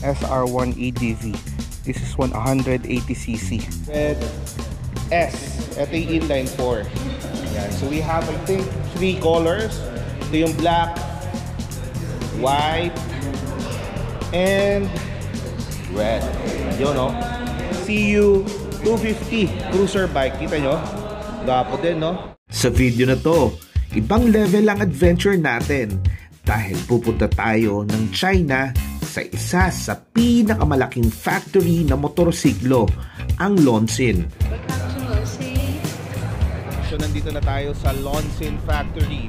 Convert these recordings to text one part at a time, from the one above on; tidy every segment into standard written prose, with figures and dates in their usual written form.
SR1 EDV. This is 180cc. Red S. Ito yung inline 4. Ayan. So we have, I think, 3 colors. Ito yung black, white, and red. Yun, no? CU 250 cruiser bike. Kita nyo? Gapo din, no? Sa video na to, ibang level ang adventure natin dahil pupunta tayo ng China sa isa sa pinakamalaking factory na motorsiklo, ang Lonsin. So nandito na tayo sa Lonsin Factory.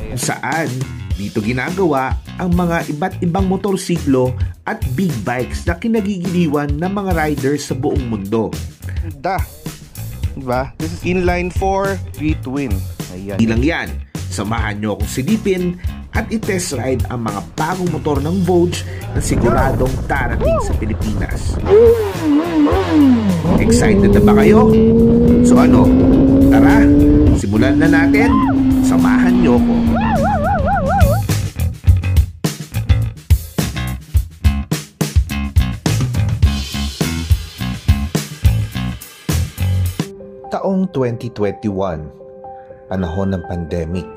Ayan. Saan dito ginagawa ang mga iba't ibang motorsiklo at big bikes na kinagigiliwan ng mga riders sa buong mundo. Diba? This is inline 4 V-twin. Ayan. Ilang yan, samahan nyo akong silipin at i-test ride ang mga bagong motor ng Vogue na siguradong darating sa Pilipinas. Excited na ba kayo? So ano, tara, simulan na natin. Samahan nyo ko. Taong 2021, panahon ng pandemic.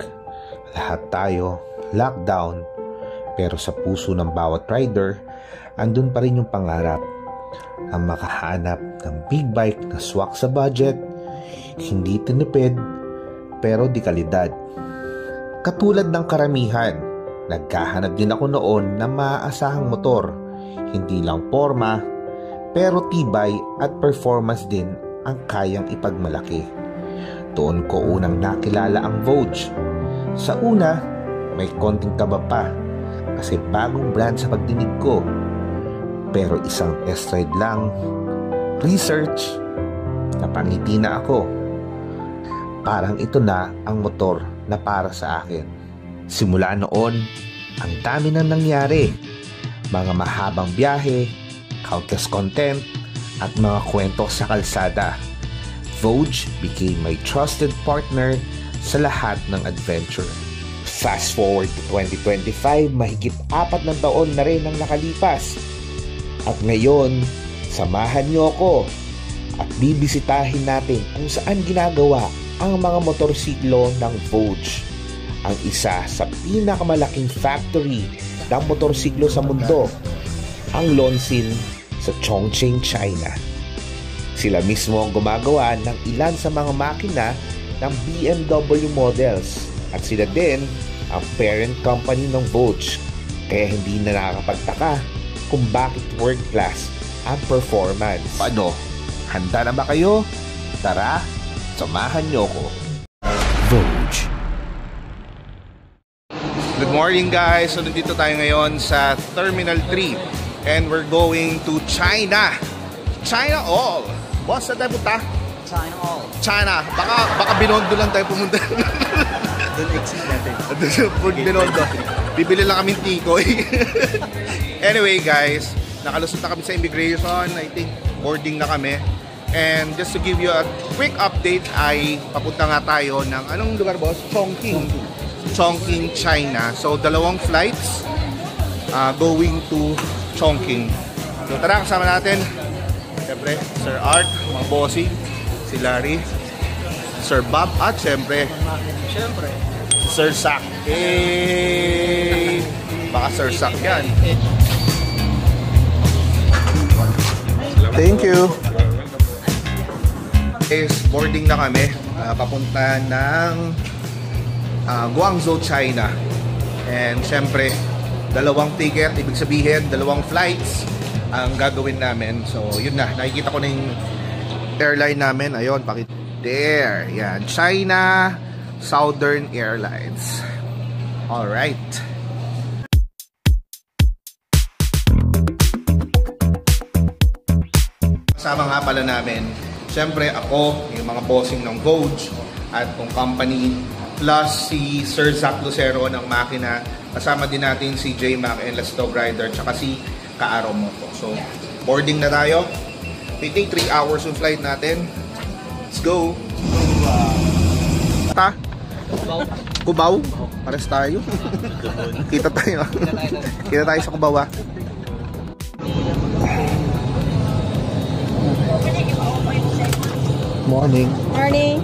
Lahat tayo, lockdown, pero sa puso ng bawat rider, andun pa rin yung pangarap. Ang makahanap ng big bike na swak sa budget, hindi tinipid, pero di kalidad. Katulad ng karamihan, naghahanap din ako noon ng maaasahang motor. Hindi lang forma, pero tibay at performance din ang kayang ipagmalaki. Doon ko unang nakilala ang Vogue. Sa una, may konting kaba pa kasi bagong brand sa pagdinig ko. Pero isang test ride lang, research, napangiti na ako. Parang ito na ang motor na para sa akin. Simula noon, ang dami nang nangyari. Mga mahabang biyahe, countless content, at mga kwento sa kalsada. Vogue became my trusted partner sa lahat ng adventure. Fast forward to 2025, mahigit 4 na taon na rin ang nakalipas. At ngayon, samahan niyo ako at bibisitahin natin kung saan ginagawa ang mga motorsiklo ng Vogue. Ang isa sa pinakamalaking factory ng motorsiklo sa mundo, ang Lonsin sa Chongqing, China. Sila mismo ang gumagawa ng ilan sa mga makina ng BMW models at sila din ang parent company ng Vogue. Kaya hindi na nakakapagtaka kung bakit world class ang performance. Paano? Handa na ba kayo? Tara, samahan niyo ko. Vogue. Good morning guys! So nandito tayo ngayon sa Terminal 3 and we're going to China. China all. Boss, saan tayo punta? China all. China. Baka Binondo lang tayo pumunta. Doon exit natin. Doon Binondo. Bibili lang kaming tikoy. Anyway guys, nakalusot na kami sa immigration. I think boarding na kami. And just to give you a quick update ay papunta nga tayo ng anong lugar boss? Chongqing, China. So 2 flights going to Chongqing. So tara, kasama natin siyempre Sir Art, mga bossing, si Larry, Sir Bob, at siyempre Sir Sak. Baka Sir Sak yan. Thank you. Boarding na kami papunta ng Guangzhou, China. And siyempre 2 ticket, ibig sabihin 2 flights ang gagawin namin. So yun na, nakikita ko na yung airline namin. Ayun, there, yan, China Southern Airlines. Alright. Kasama nga pala namin, siyempre ako, yung mga bossing ng Vogue at kung company, plus si Sir Zach Lucero ng makina. Kasama din natin si J-Mac and Let's Dog Rider, tsaka si Kaaro Moto. So, boarding na tayo. We take 3 hours yung flight natin. Let's go! Cubao? Pares tayo. Kita tayo. Kita tayo sa Cubao. Morning. Morning.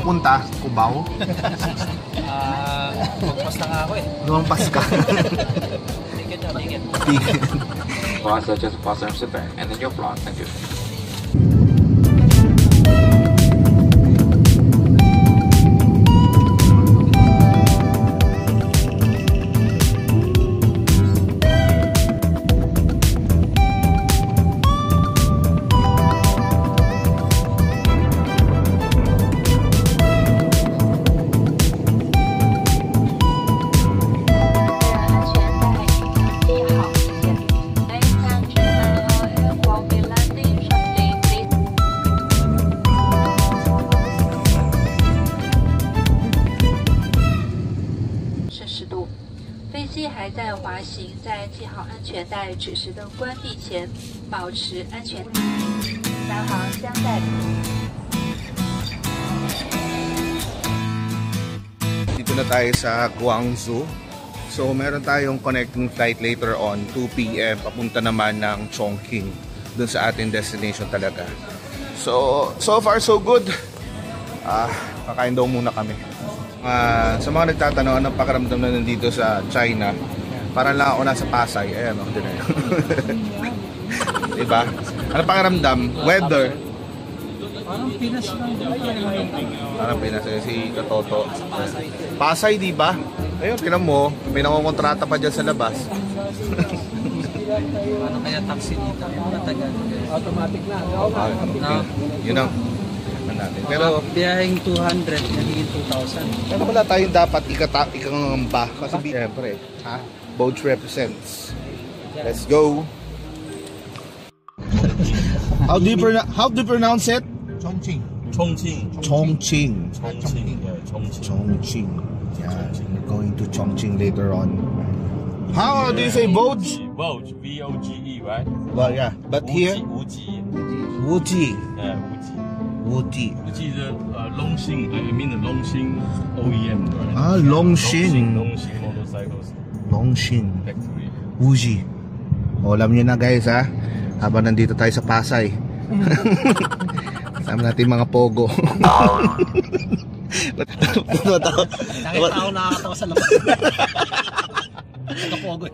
Punta, Cubao. Magpas na nga ako eh. Lumampas ka. Ticket na, ticket. Just fasten your seatbelt and then your plan. Thank you. Dito na tayo sa Guangzhou. So meron tayong connecting flight later on 2 PM papunta naman ng Chongqing, dun sa ating destination talaga. So far so good. Kakain daw muna kami. Sa mga nagtatanong anong pakiramdam na nandito sa China, parang lang ako nasa Pasay. Ayan o, din na. Diba? Anong pakiramdam? Weather? Parang Pinas lang. Parang Pinas. Si Katoto. Pasay, diba? Ayun, tinan mo. May nakukontrata pa dyan sa labas. Paano kaya taxi dito? Matagal. Automatic na. Yun ang natin. Pero biyaheng 200, nagiging 2,000. pero wala tayong dapat ikangamba. Kasi siyempre, boat represents. Let's go. How do you pronounce it? Chongqing. Chongqing. Yeah, we're going to Chongqing later on. How do you say boats? Vogue, V-O-G-E, right? Well, yeah, but here Wuji. Wuji. Yeah, Wuji. Wuji. Wuji is Longxing. I mean the Longxing OEM, right? Longxing. Longxing motorcycles Longxing. factory. Wuji. O, alam nyo na guys ha, habang nandito tayo sa Pasay. Kasama natin mga pogo. Nakita ako nakakatawa sa labas. Pogo.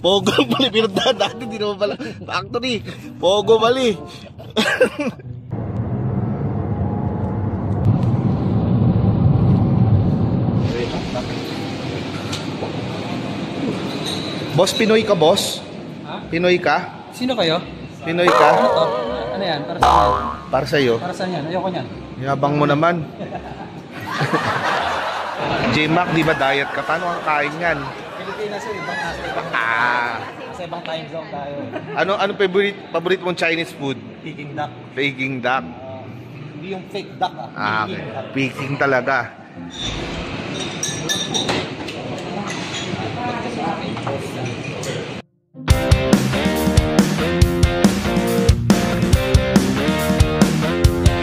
Pogo bali, pinuntahan dati, di naman pala factory. Pogo bali. Boss, Pinoy ka, boss? Ha? Pinoy ka? Sino kayo? Pinoy ka? Ano to? Ano yan? Para saan yan? Para sa'yo. Para saan yan? Ayoko niyan. Yabang mo naman. J-Mac, di ba diet ka? Paano ang kain yan? Pilipinas yun, ibang sa ibang time zone tayo. Ano favorite mong Chinese food? Peking duck. Peking duck. Hindi yung fake duck Okay. Peking talaga.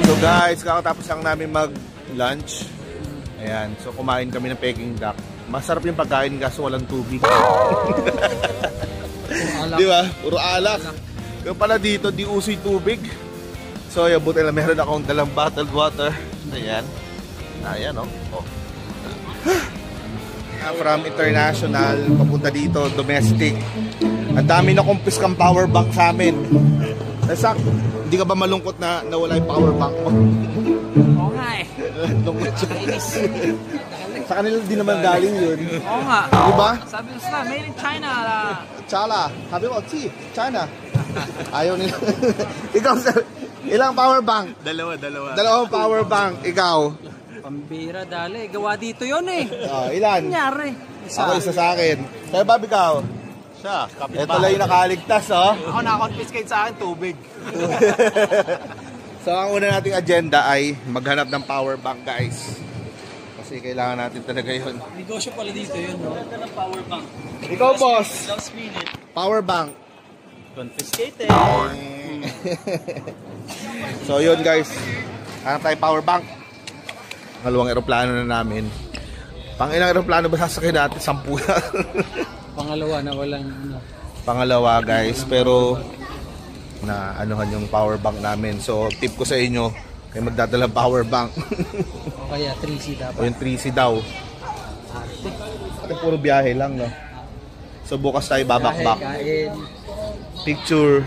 So guys, kakatapos lang namin mag-lunch. Ayan, so kumain kami ng Peking duck. Masarap yung pagkain kaso walang tubig. Di ba? Puro alak. Kaya pala dito, di usoy tubig. So, yung buti lang meron akong dalang bottled water. Ayan. Ayan, oh. From international, papunta dito, domestic. Ang dami na kumpiskang power bank sa amin. Sak, hindi ka ba malungkot na nawala yung power bank mo? Oo nga eh. Sa kanila din naman galing yun. Oo nga. Diba? Sabi ko sila, made in China. Chala, sabi ko, China. Ayaw nila. Ikaw, sir, ilang power bank? Dalawang power bank. Ikaw? Pambira, dali. Gawa dito yun eh. Ilan? Nangyari. Ako isa sa akin. Kaya Bob, ikaw? Siya. Ito lang yung nakaligtas, oh. Ako nakakonfiscate sa akin, tubig. So, ang una nating agenda ay maghanap ng power bank, guys. Kasi kailangan natin talaga yun. Negosyo pala dito yun, no? Ito ng power bank. Ikaw, boss. Last minute. Power bank. Confiscated. So, yun, guys. Hanap tayo power bank. Pangalawang aeroplano na namin. Pang ilang aeroplano ba sasakyan natin? 10 na. Pangalawa na walang ano. Pangalawa, guys. Pero na anuhan yung power bank namin. So tip ko sa inyo, may magdadala power bank. O kaya 3C dapat. O yung 3C daw. Ate puro biyahe lang, no? So bukas tayo babakbak. Kain. Picture.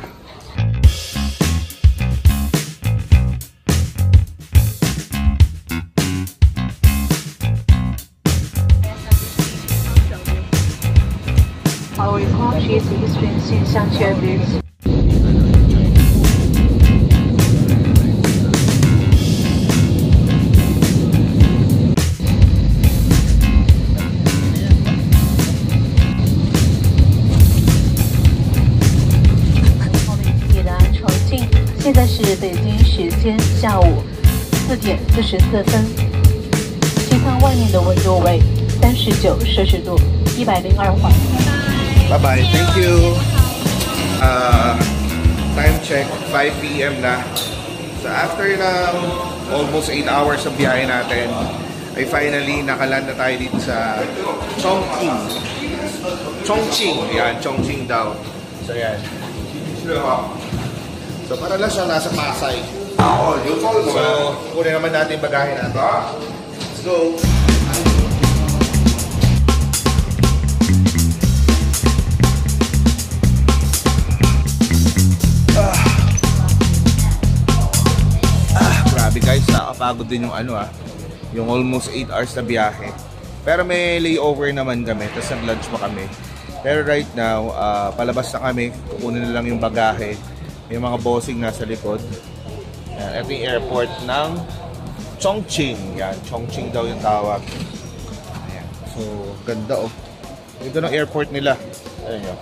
Our conscious experience in sanctuary.现在是北京时间下午4点44分，机舱外面的温度为39摄氏度，102环。 Bye bye, thank you. Time check, 5 p.m. na. So after ng almost 8 hours of biyahe natin, ay finally nakaland na tayo dito sa Chongqing. Chongqing, yan, Chongqing daw. So yan. So para lang siya nasa Pasay. So kunin naman natin yung bagahe natin. Let's go. Grabe guys, nakapagod din yung yung almost 8 hours na biyahe. Pero may layover naman kami, tapos nag-lunch pa kami. Pero right now, palabas na kami, kukunin na lang yung bagahe. May mga bossing nasa likod. Yan, ito yung airport ng Chongqing. Yan, Chongqing daw yung tawag. Ayan. So, ganda oh. Ito ng airport nila. Ayan yun.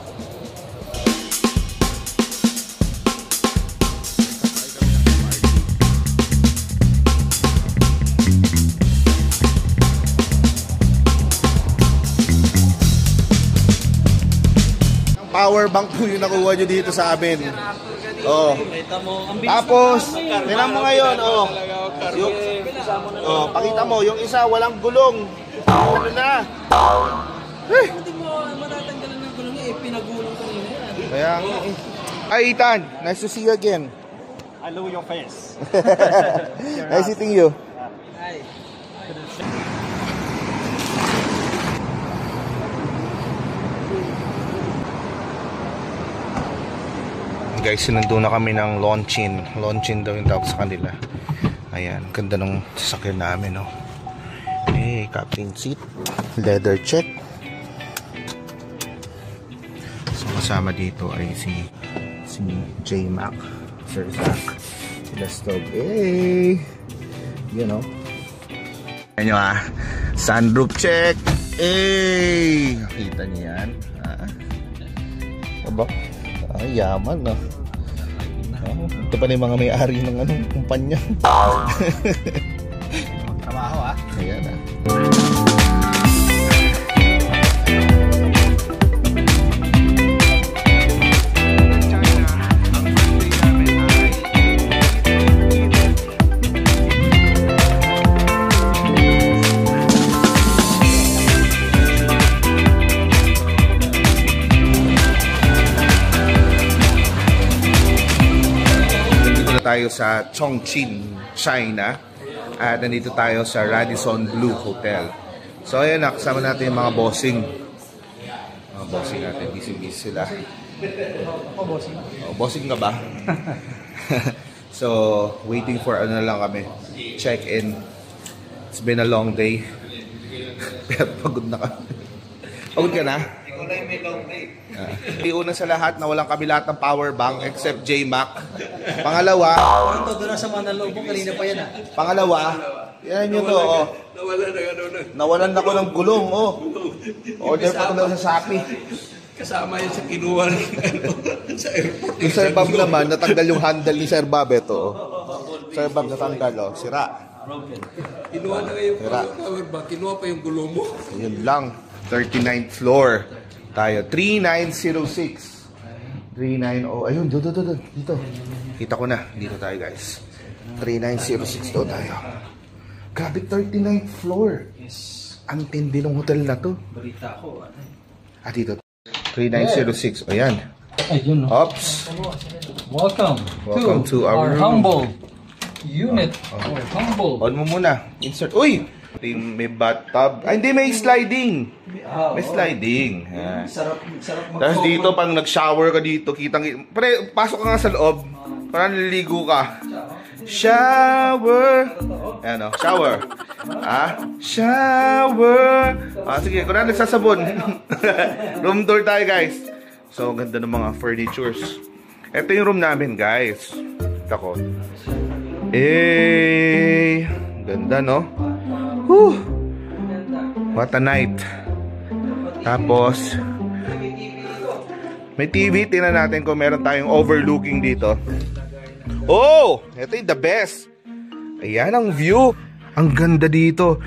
Power bank po yung nakuha nyo dito sa amin. Oh. Tapos, tingnan mo ngayon, oh. Pakita mo, yung isa walang gulong. Ano na? Hindi mo matatanggalan ng gulong pinagulong kanina yan. Kaya, ay Ethan, nice to see you again. I love your face. Nice meeting you. Hi. Guys, sinundo na kami ng Longqing. Longqing daw yung tawag sa kanila. Ayan, ganda ng sasakyan namin, no? Hey, captain seat. Leather check. So, kasama dito ay si J-Mac. Sir Zach. Sila Stog. Hey! You know. Ayan nyo sunroof check. Hey! Nakita niyo yan. Aba? Ay, yaman, no? Ito pa na yung mga may-ari ng kumpanya. Trabaho, Ayan, tayo sa Chongqing, China. At nandito tayo sa Radisson Blu Hotel. So ayan na, kasama natin yung mga bossing. Mga bossing natin, busy-busy sila. bossing. Bossing ka ba? So, waiting for ano lang kami. Check-in. It's been a long day. Pero pagod na kami. Pagod ka na? Una sa lahat na walang kami lahat ng power bank except J-Mac. Pangalawa, Todo na sa Manalobong, kanina pa yan Pangalawa, yan yun to, oh. Nawalan ako ng gulong, oh. Order pa ko daw sa Shopee. Kasama yun sa kinuha sa airport. Yung Sir Bob naman, natanggal yung handle ni Sir Bob, ito, oh. Sir Bob natanggal, oh. Sira. Kinuha na yung Sira. power bank, kinuha pa yung gulong mo. Yun lang. 39th floor. Tayo. 3906. 390. Ayun, dito. Kita ko na. Dito tayo, guys. 3906 daw tayo. Grabe, 39th floor. Ang tindi ng hotel na to. Balita ko. Dito. 3906. Ayan. Ayun. Ops. Welcome to our room. humble unit. Or humble. On mo muna. Insert. Uy! May bathtub. Ay, hindi. May sliding. May sliding. Sarap Tapos dito, pag nag-shower ka dito, kitang... Pre, pasok ka nga sa loob. Parang naliligo ka. Shower. Ayan o, shower. Shower. Sige, kung na nagsasabon. Room tour tayo, guys. So, ganda ng mga furnitures. Ito yung room namin, guys. Ito ko. Ganda, no? Whew. What a night. Tapos, may TV. Tingnan natin kung meron tayong overlooking dito. Oh! Ito yung the best. Ayan ang view. Ang ganda dito.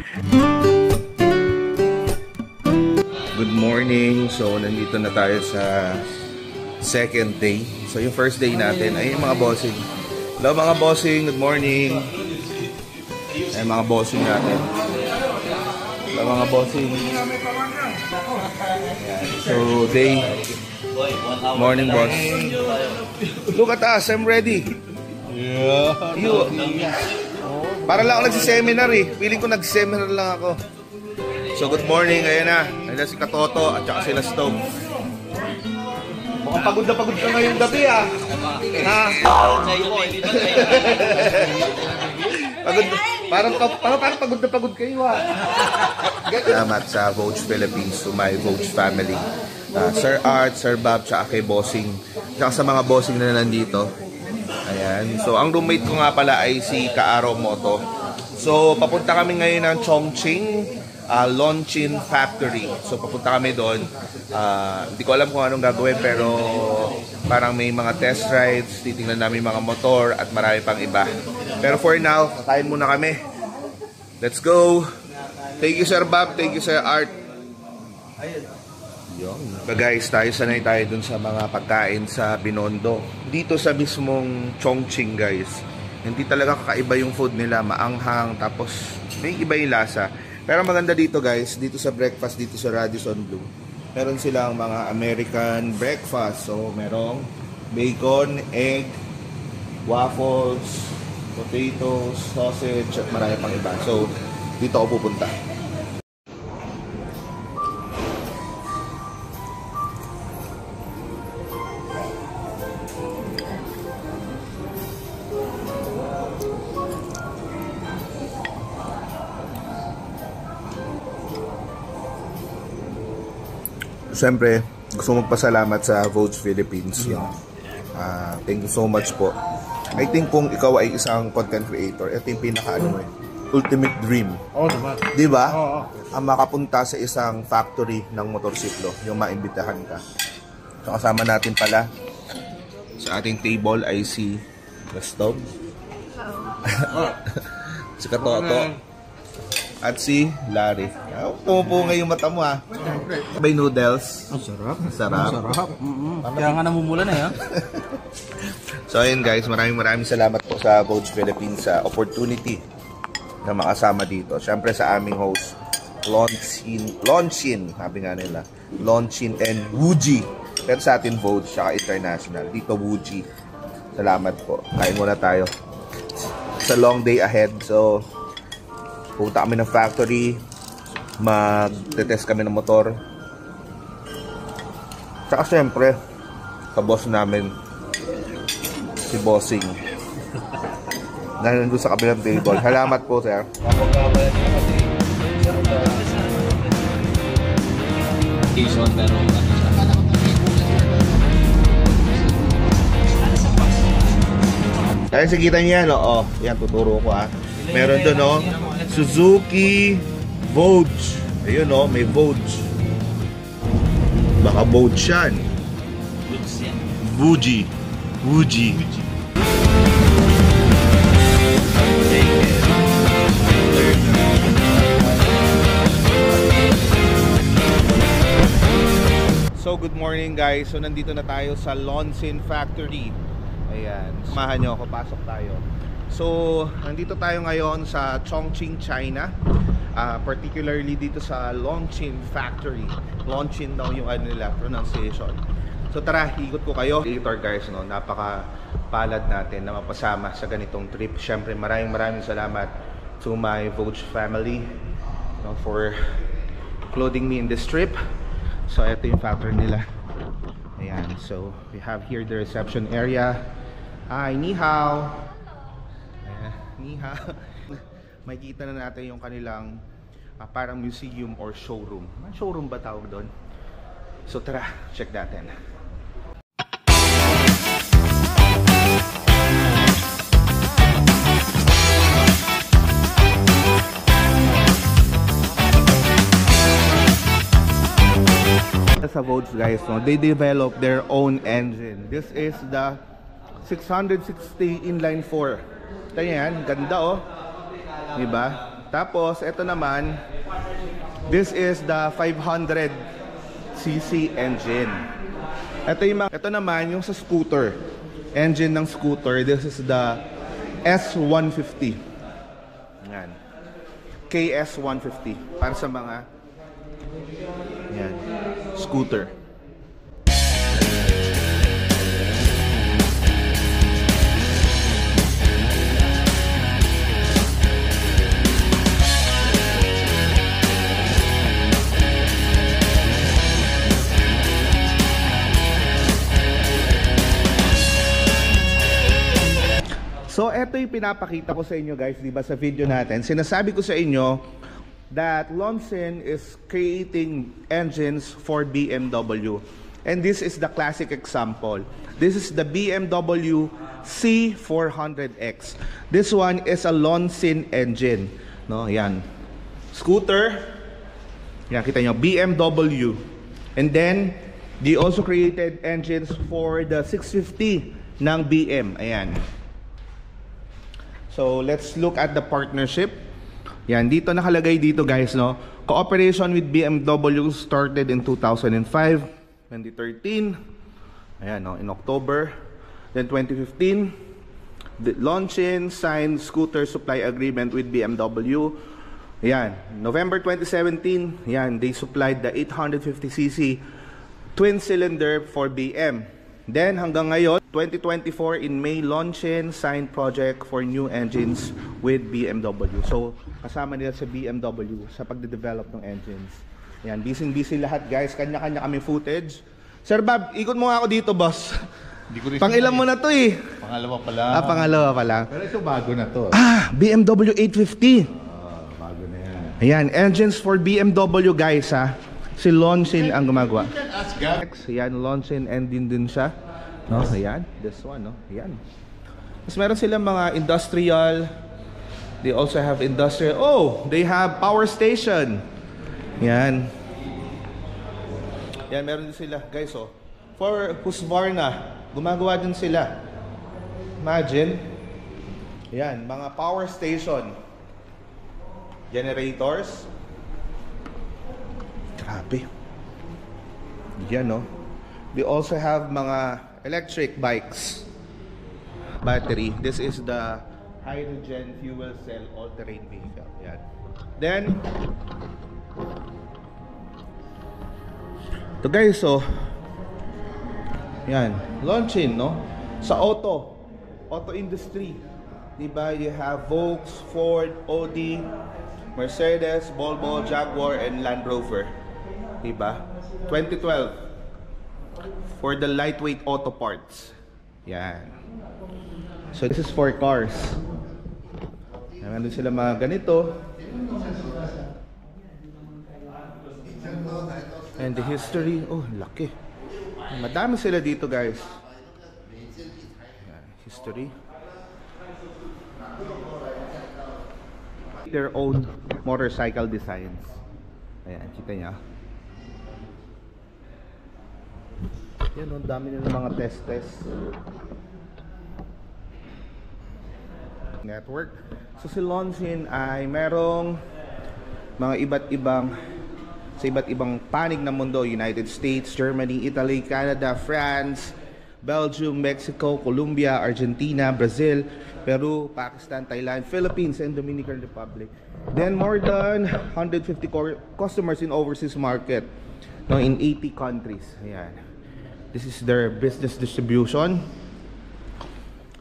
Good morning. So, nandito na tayo sa second day. So, yung first day natin ay yung mga bossing. Hello mga bossing. Good morning. Ay mga bossing natin. Hello mga bossing. Ayan. So, day. Morning, boss. Look at us. I'm ready. You. Para lang ako nagsiseminar eh. Feeling ko nagseminar lang ako. So, good morning. Ayan na. Ayan si Katoto at saka sila Stove. Mukhang pagod na pagod ka ngayong gabi ah. Ha? Pagod. Parang pagod na pagod kayo ah. Salamat sa Vogue Philippines, to my Vogue family. Sir Art, Sir Bob, tsaka kay Bossing. Tsaka sa mga Bossing na nandito. Ayan. So, ang roommate ko nga pala ay si Kaaro Moto. So, papunta kami ngayon ng Chongqing Longqing Factory. So, papunta kami doon. Hindi ko alam kung anong gagawin, pero parang may mga test rides, titingnan namin mga motor, at marami pang iba. Pero for now, kakain muna kami. Let's go! Thank you, Sir Bob. Thank you, Sir Art. So guys, sanay tayo dun sa mga pagkain sa Binondo. Dito sa mismong Chongqing, guys, hindi talaga kakaiba yung food nila. Maanghang, tapos may iba yung lasa. Pero maganda dito, guys, dito sa breakfast, dito sa Radisson Blu, meron silang mga American breakfast. So, merong bacon, egg, waffles, potatoes, sausage, at marami pang iba. So, dito ako pupunta. Siyempre, gusto magpasalamat sa Vogue Philippines. Thank you so much po. I think kung ikaw ay isang content creator, ito yung ultimate dream. Di ba? Ang makapunta sa isang factory ng motorsiklo, yung maimbitahan ka. So, kasama natin pala sa ating table ay si Stove. Si Katoto. At si Larry. Pumupo nga yung mata mo ha. May noodles. Ang sarap. Sarap. Kaya nga namumula na yan. So ayun guys, maraming salamat po sa Vogue Philippines sa opportunity na makasama dito. Siyempre sa aming host, Longqing, sabi nga nila. Longqing and Wuji. Pero sa atin Vogue, saka international. Dito Wuji. Salamat po. Kain muna tayo. It's a long day ahead. So, punta kami ng factory, mag-test kami ng motor. Tsaka syempre, ka-boss namin, si Bossing. Nandun sa kabilang table. Salamat po, sir. Kaya sa kita niya, no? Yan, tuturo ko Meron doon, no? Suzuki Vogue. Ayun, no? May Vogue. Baka Vogue yan. Wuji. So, good morning guys. So, nandito na tayo sa Longqing Factory. Ayan. Samahan nyo ako. Pasok tayo. So, nandito tayo ngayon sa Chongqing, China. Particularly dito sa Longqing Factory. Longqing daw yung ano nila, pronunciation. So tara, ikot ko kayo. Later guys, no, napaka-palad natin na mapasama sa ganitong trip. Siyempre, maraming salamat to my Vogue family, no, for clothing me in this trip. So ito yung factory nila. Ayan, so we have here the reception area. Hi, ni hao. Ayan, ni hao. Makikita na natin yung kanilang parang museum or showroom. Showroom ba tawag doon? So tara, check natin. Sa Vogue guys, no, they develop their own engine. This is the 660 inline 4. Ito yan, ganda oh. Diba? Tapos, ito naman, this is the 500cc engine. Ito naman, yung sa scooter. Engine ng scooter, this is the S150. Yan. KS150. Para sa mga yan, scooter. So, ito yung pinapakita ko sa inyo guys, di ba, sa video natin. Sinasabi ko sa inyo that Longchin is creating engines for BMW. And this is the classic example. This is the BMW C400X. This one is a Longchin engine. No, yan. Scooter. Yan, kita nyo, BMW. And then, they also created engines for the 650 ng BM. Ayan. So, let's look at the partnership. Yan, dito nakalagay dito guys, no? Cooperation with BMW started in 2005, 2013. Ayan, no? In October. Then 2015, the Longchin signed scooter supply agreement with BMW. Ayan, November 2017, yan, they supplied the 850cc twin cylinder for BM. Then hanggang ngayon, 2024 in May, Longchin signed project for new engines with BMW. So kasama nila sa BMW sa pagde-develop ng engines. Yan, busy lahat guys, kanya-kanya kami footage. Sir Bob, ikot mo nga ako dito, boss. Pang-ilan mo na to eh? Pangalawa pa lang. Pangalawa pa lang. Pero ito bago na to. BMW 850. Bago na yan. Ayan, engines for BMW guys ha. Si Longchin ang gumagawa. Ayan, Longchin engine din siya. No, ayan, this one, no. Ayan. Mas meron silang mga industrial. They also have industrial. Oh, they have power station. Ayan. Yan, meron din sila, guys, oh. For Husqvarna, gumagawa din sila. Imagine. Ayan, mga power station. Generators. Grabe. Yan, no. They also have mga electric bikes. Battery. This is the hydrogen fuel cell all-terrain vehicle. Yan. Then, ito guys, so, yan, Longchin, no? Sa auto industry, diba, you have Volks, Ford, Audi, Mercedes, Volvo, Jaguar, and Land Rover. Diba? 2012 for the lightweight auto parts. Yan. So this is for cars. Nandun sila mga ganito. And the history, oh laki. Madami sila dito guys. Yan, history. Their own motorcycle designs. Ayan, kita niya. Yan, ang dami nila mga test. Network. So si Longchin ay merong mga sa iba't ibang panig ng mundo. United States, Germany, Italy, Canada, France, Belgium, Mexico, Colombia, Argentina, Brazil, Peru, Pakistan, Thailand, Philippines, and Dominican Republic. Then more than 150 customers in overseas market, no, in 80 countries. Ayan. This is their business distribution.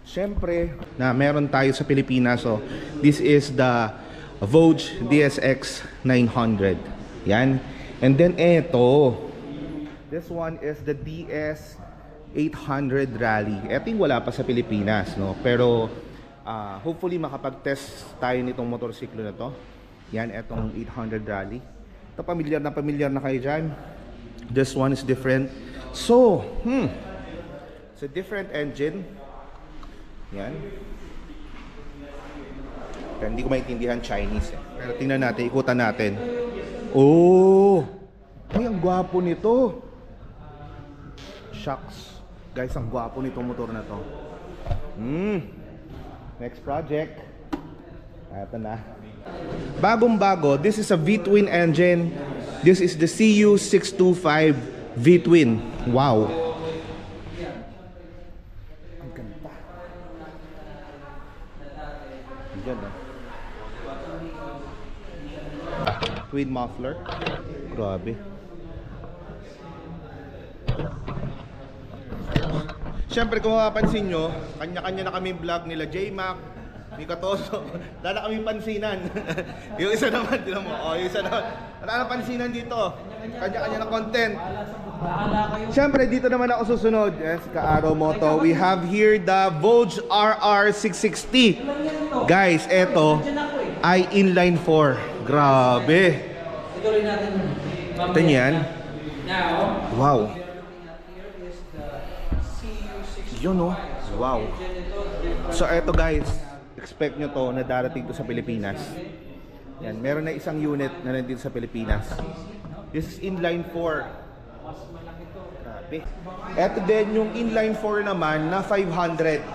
Siyempre, na meron tayo sa Pilipinas. So, this is the Vogue DSX 900. Yan. And then eto. This one is the DS 800 Rally. Ito yung wala pa sa Pilipinas, no? Pero hopefully makapag-test tayo nitong motorsiklo na to. Yan, etong 800 Rally. Ito, pamilyar na kayo dyan. This one is different. So, it's a different engine. Yan. Pero hindi ko maintindihan Chinese eh. Pero tingnan natin, ikutan natin. Oh! Ay, ang gwapo nito. Shucks. Guys, ang gwapo nitong motor na to. Next project. Ito na. Bagong-bago, this is a V-twin engine. This is the CU625 V-twin. Wow. Ang ganda. Ang ganda. Twin muffler. Grabe. Siyempre kung mapapansin nyo, kanya-kanya na kami vlog nila J-Mac, ni Katoso. Wala kami pansinan. Yung isa naman, tinan mo. Oh, yung isa naman. Wala na pansinan dito. Kanya-kanya na content. Siyempre dito naman ako susunod. Yes, Ka-Aro Moto. We have here the Vogue RR660. Guys, eto ay inline 4. Grabe. Ito niyan. Wow. Yun, no? Wow. So eto guys, expect nyo to na darating to sa Pilipinas. Yan, meron na isang unit na nandito sa Pilipinas. This is inline 4. Grabe. Eto din yung inline 4 naman na 500.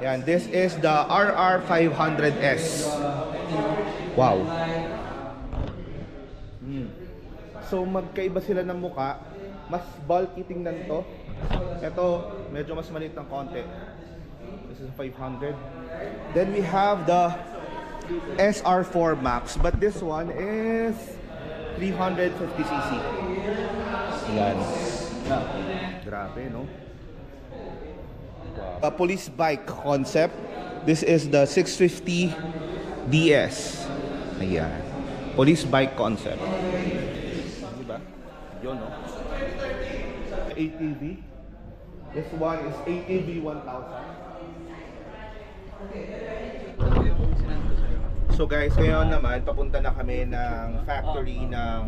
Yan, this is the RR500S. Wow. So magkaiba sila ng muka. Mas bulky tingnan to. Ito, medyo mas maliit ng konti. This is 500. Then we have the SR4 Max, but this one is 350cc. Yan. Grabe, no? A police bike concept. This is the 650 DS. Ayan. Police bike concept. Diba? Yun, no? ATV. This one is ATV 1000. So guys, ngayon naman papunta na kami ng factory ng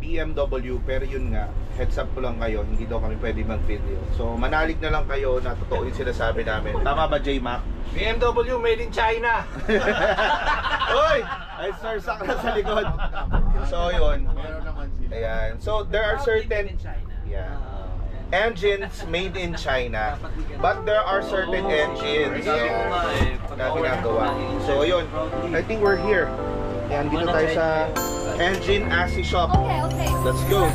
BMW, pero yun nga, heads up ko lang kayo, hindi daw kami pwede mag-video. So manalig na lang kayo na totoo yung sinasabi namin. Tama ba, J-Mac? BMW made in China. Oy! Ay, sir, sakla sa likod. So yun. Ayan. So there are certain engines made in China, but there are certain engines na ginagawa. So yun, I think we're here. Ayan, dito tayo sa Engine Assy Shop. Okay. Let's go.